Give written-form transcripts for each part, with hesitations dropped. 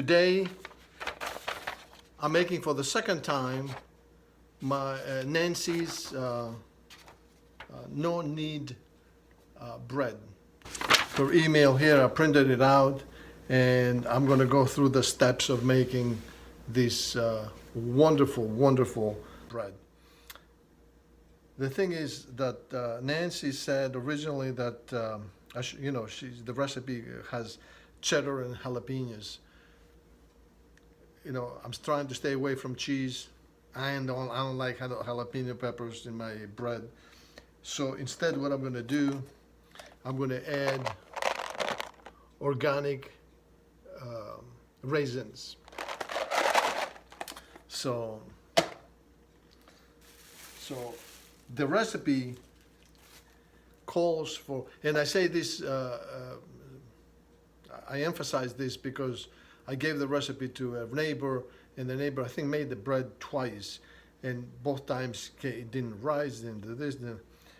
Today, I'm making for the second time my Nancy's No-Knead bread. Her email here, I printed it out, and I'm going to go through the steps of making this wonderful, wonderful bread. The thing is that Nancy said originally that the recipe has cheddar and jalapenos. I'm trying to stay away from cheese. I don't like jalapeno peppers in my bread. So instead, what I'm going to do, I'm going to add organic raisins. So the recipe calls for, and I say this, I emphasize this because I gave the recipe to a neighbor, and the neighbor, I think, made the bread twice, and both times it didn't rise, didn't do this.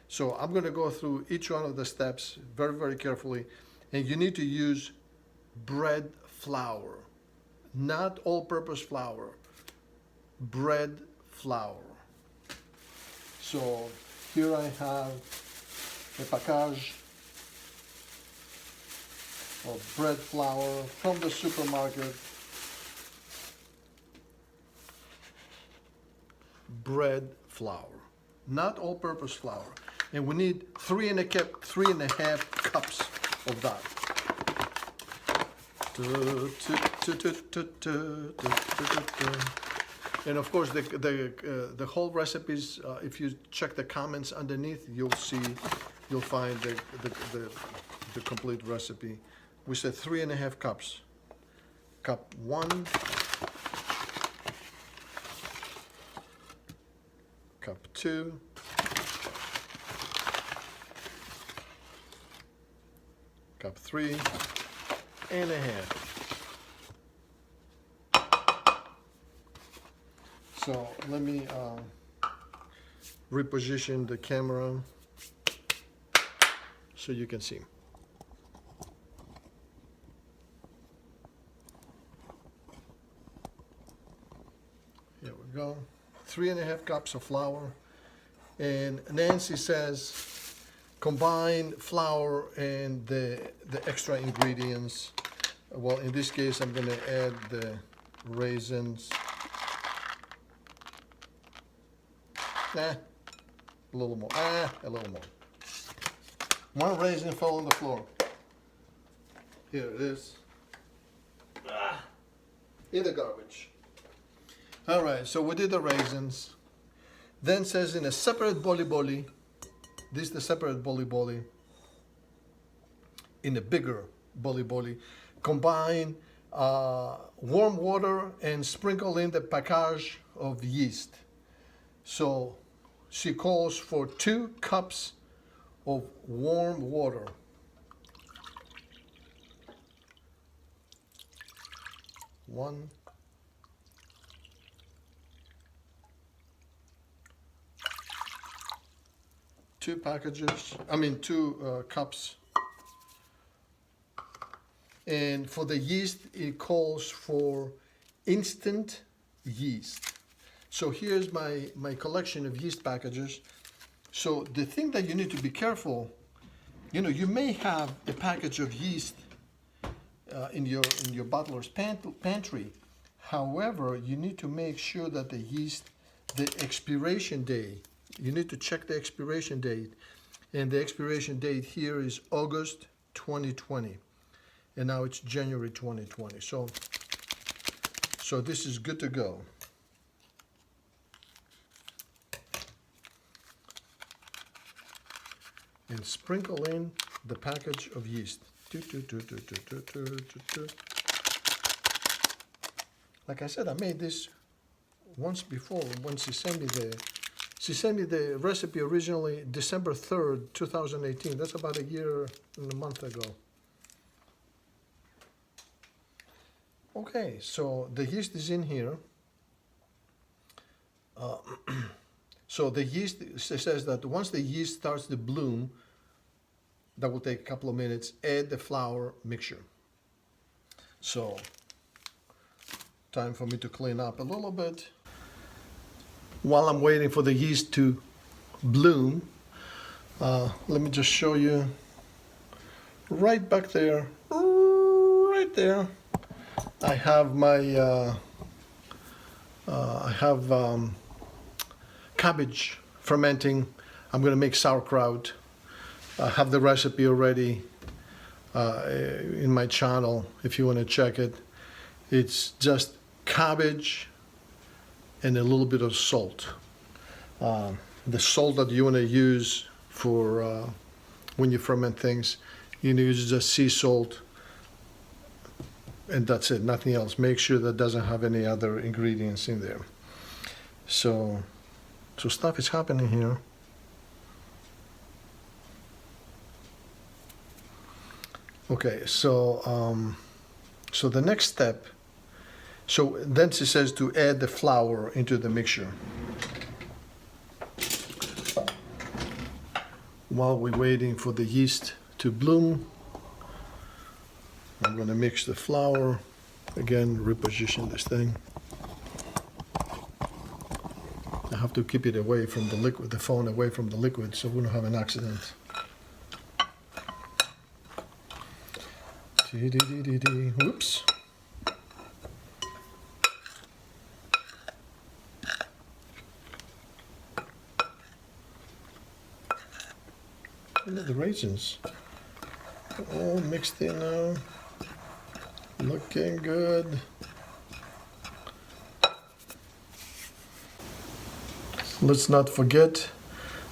So I'm going to go through each one of the steps very, very carefully, and you need to use bread flour, not all-purpose flour, bread flour. So here I have a package of bread flour from the supermarket. Bread flour, not all-purpose flour. And we need 3.5 cups of that. And of course, the whole recipes, if you check the comments underneath, you'll find the complete recipe. We said 3.5 cups. Cup 1, cup 2, cup 3.5. So let me reposition the camera so you can see. Here we go. 3.5 cups of flour. And Nancy says combine flour and the extra ingredients. Well, in this case, I'm going to add the raisins. A little more. A little more. One raisin fell on the floor. Here it is. In the garbage. All right, so we did the raisins. Then says in a separate boli. This is the separate boli. In a bigger boli. Combine warm water and sprinkle in the package of yeast. So she calls for 2 cups of warm water. One. 2 cups. And for the yeast, it calls for instant yeast. So here's my collection of yeast packages. So the thing that you need to be careful, you may have a package of yeast in your bottler's pantry. However, you need to make sure that the yeast, the expiration date, you need to check the expiration date. And the expiration date here is August 2020. And now it's January 2020. So this is good to go. And sprinkle in the package of yeast. Like I said, I made this once before when she sent me the recipe originally December 3rd, 2018. That's about a year and a month ago. Okay, so the yeast is in here. So the yeast says that once the yeast starts to bloom, that will take a couple of minutes, add the flour mixture. So Time for me to clean up a little bit. While I'm waiting for the yeast to bloom, let me just show you right back there, right there. I have my cabbage fermenting. I'm going to make sauerkraut. I have the recipe already in my channel if you want to check it. It's just cabbage and a little bit of salt. The salt that you want to use for when you ferment things, you use just sea salt, and that's it, nothing else. Make sure that doesn't have any other ingredients in there. So stuff is happening here. Okay, so the next step, so then it says to add the flour into the mixture. While we're waiting for the yeast to bloom, I'm going to mix the flour. Again, reposition this thing. I have to keep it away from the liquid, the phone away from the liquid, so we don't have an accident. Whoops. Look at the raisins. All mixed in now. Looking good. Let's not forget,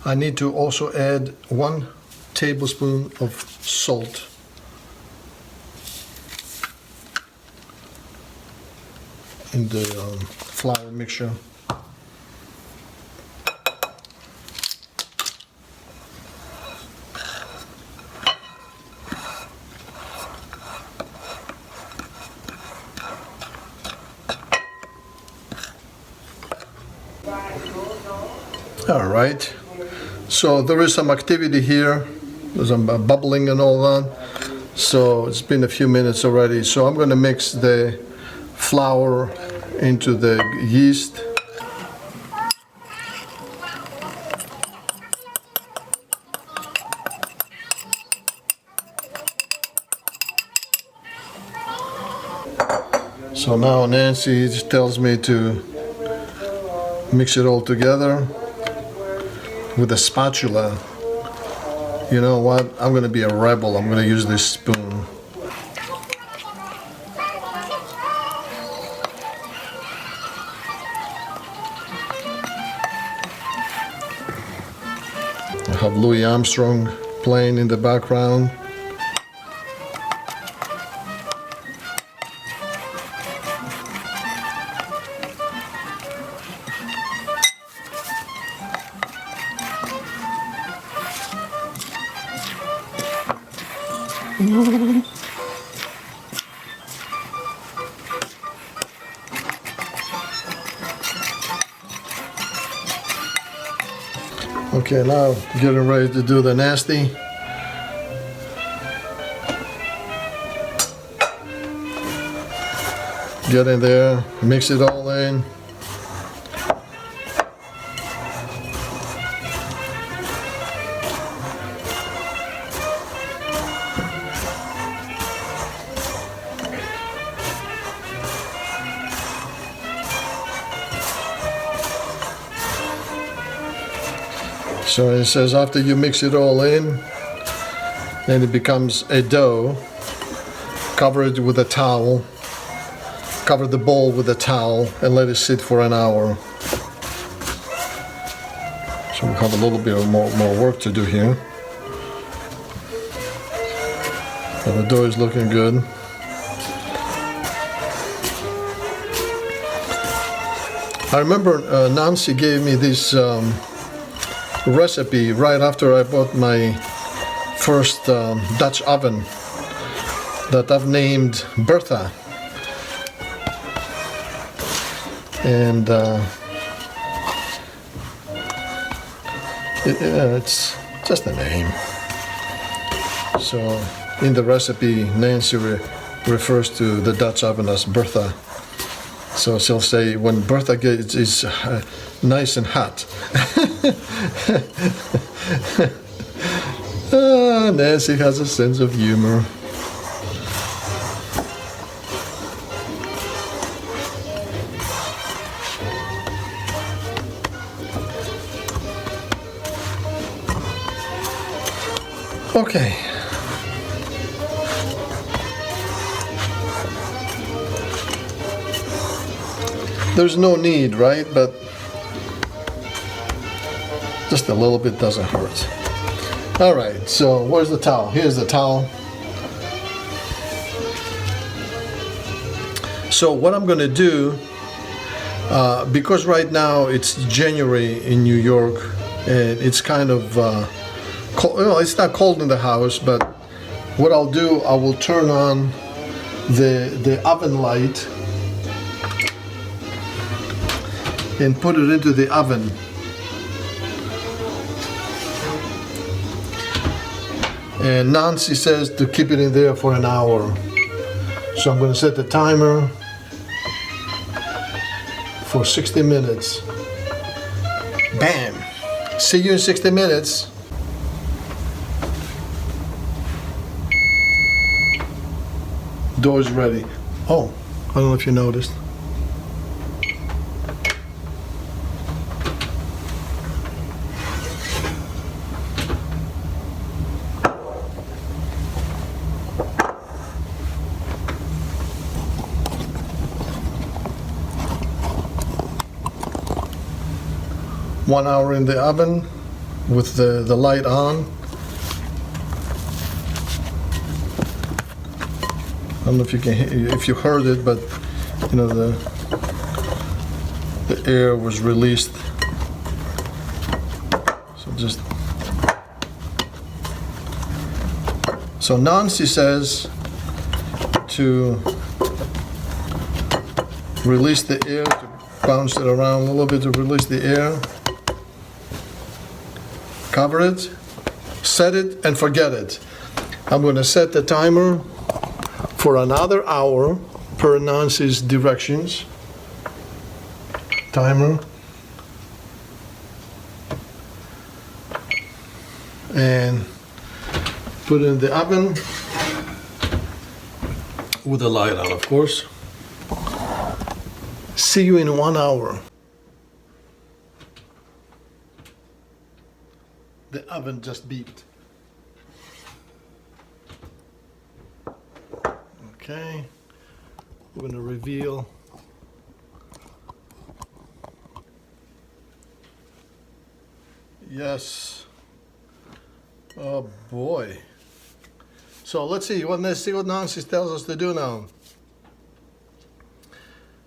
I need to also add 1 tablespoon of salt. In the flour mixture. All right, so there is some activity here. There's some bubbling and all that. So it's been a few minutes already. So I'm going to mix the flour into the yeast. So now Nancy tells me to mix it all together with a spatula. You know what? I'm going to be a rebel. I'm going to use this spoon. I have Louis Armstrong playing in the background. Okay, now getting ready to do the nasty. Get in there, mix it all in. So it says after you mix it all in, then it becomes a dough. Cover it with a towel. Cover the bowl with a towel and let it sit for an hour. So we have a little bit of more work to do here. But the dough is looking good. I remember Nancy gave me this recipe right after I bought my first Dutch oven that I've named Bertha. And it's just a name. So in the recipe, Nancy refers to the Dutch oven as Bertha. So she'll say when Bertha gets is nice and hot. Nancy has a sense of humor. Okay. There's no need, right? But just a little bit doesn't hurt. All right, so where's the towel? Here's the towel. So what I'm gonna do, because right now it's January in New York, and it's kind of cold. Well, it's not cold in the house, but what I'll do, I will turn on the oven light and put it into the oven. And Nancy says to keep it in there for an hour. So I'm going to set the timer for 60 minutes. Bam! See you in 60 minutes. Door's ready. Oh, I don't know if you noticed. One hour in the oven with the light on. I don't know if you can if you heard it, but you know the air was released. So Nancy says to release the air, to bounce it around a little bit to release the air. Cover it, set it, and forget it. I'm going to set the timer for another hour per Nancy's directions. Timer. And put it in the oven with the light on, of course. See you in 1 hour. The oven just beeped. Okay, we're going to reveal. Yes. Oh boy. So let's see what Nancy tells us to do now.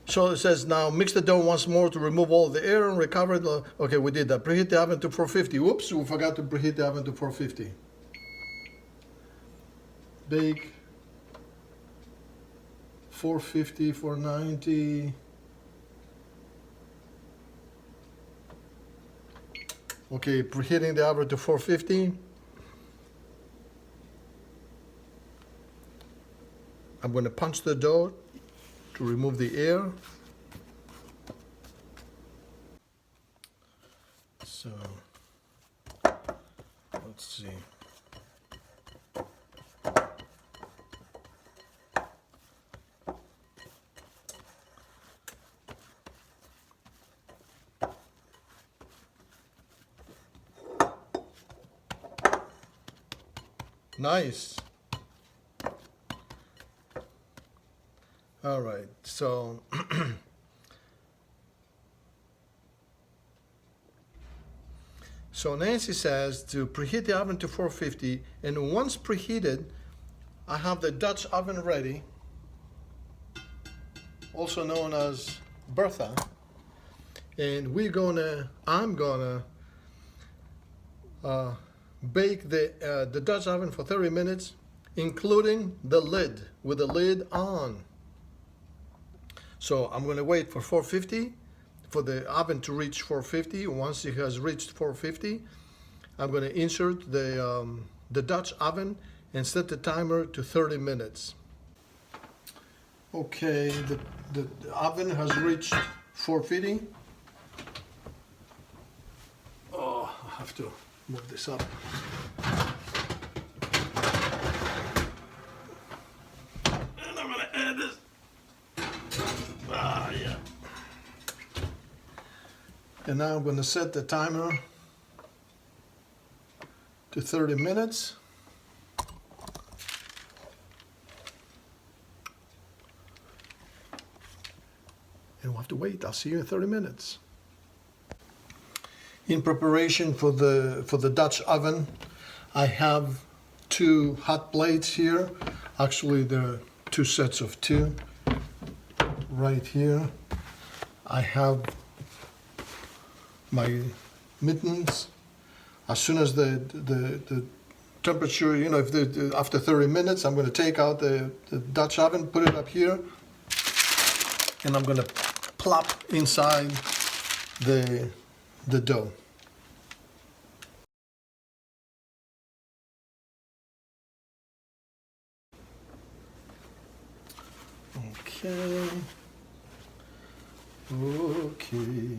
So it says now mix the dough once more to remove all the air and recover the. Okay, we did that. Preheat the oven to 450. Whoops, we forgot to preheat the oven to 450. Bake 450, 490. Okay, preheating the oven to 450. I'm going to punch the dough to remove the air. So, let's see. Nice. All right, so so Nancy says to preheat the oven to 450, and once preheated, I have the Dutch oven ready, also known as Bertha, and I'm gonna bake the Dutch oven for 30 minutes, including the lid, with the lid on. So I'm going to wait for 450 for the oven to reach 450. Once it has reached 450, I'm going to insert the Dutch oven and set the timer to 30 minutes. Okay, the oven has reached 450. Oh, I have to move this up. And I'm gonna add this. Ah, yeah. And now I'm gonna set the timer to 30 minutes. And we'll have to wait. I'll see you in 30 minutes. In preparation for the Dutch oven, I have 2 hot plates here. Actually, there are 2 sets of 2 right here. I have my mittens. As soon as the temperature, you know, if after 30 minutes, I'm going to take out the Dutch oven, put it up here, and I'm going to plop inside the dough. Okay. Okay.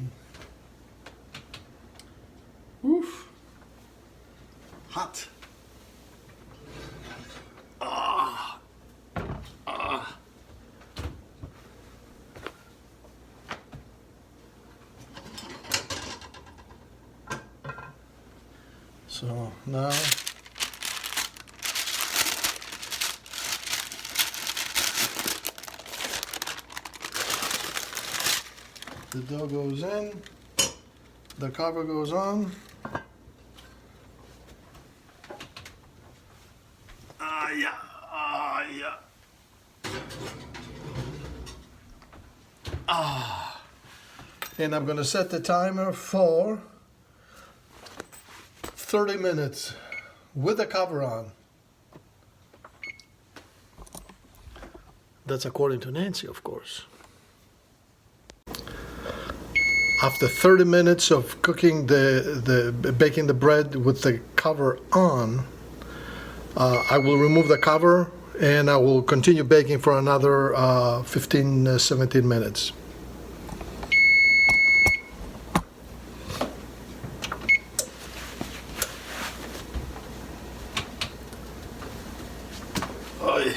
Oof. Hot. Ah. Ah. So now the dough goes in, the cover goes on. Ah, yeah, ah, yeah. Ah. And I'm gonna set the timer for 30 minutes with the cover on. That's according to Nancy, of course. After 30 minutes of cooking baking the bread with the cover on, I will remove the cover and I will continue baking for another 15-17 minutes. Oy.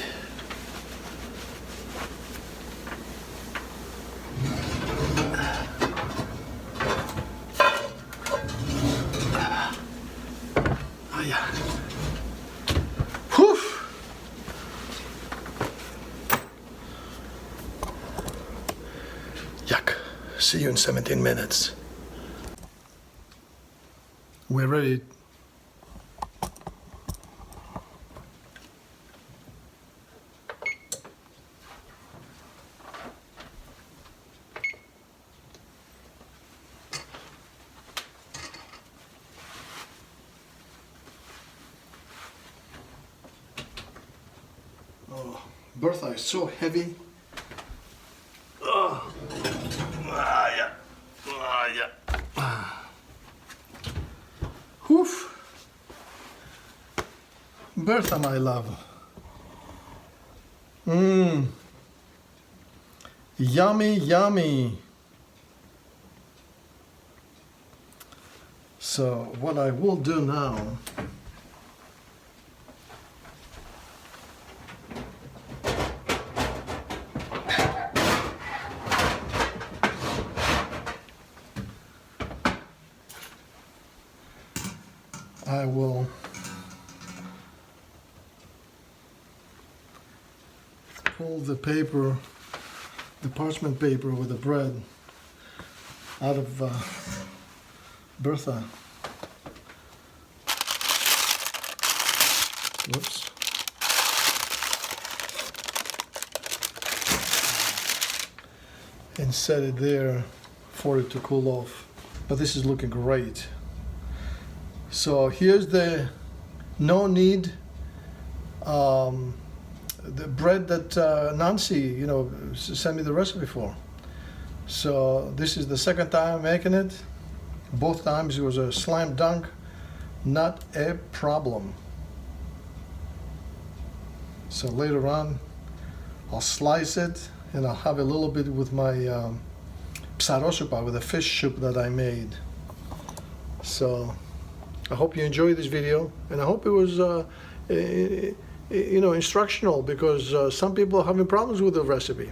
Yuck. See you in 17 minutes. We're ready. Oh, Bertha is so heavy. Oh. Ah, yeah. Ah, yeah. Ah. Woof. Bertha, my love. Mmm. Yummy, yummy. So what I will do now, I will pull the paper, the parchment paper with the bread out of Bertha. Whoops. And set it there for it to cool off. But this is looking great. So here's the No-Knead, the bread that Nancy, you know, sent me the recipe for. So this is the second time I'm making it. Both times it was a slam dunk, not a problem. So later on, I'll slice it and I'll have a little bit with my psarosupa, with the fish soup that I made. So I hope you enjoyed this video, and I hope it was you know, instructional, because some people are having problems with the recipe.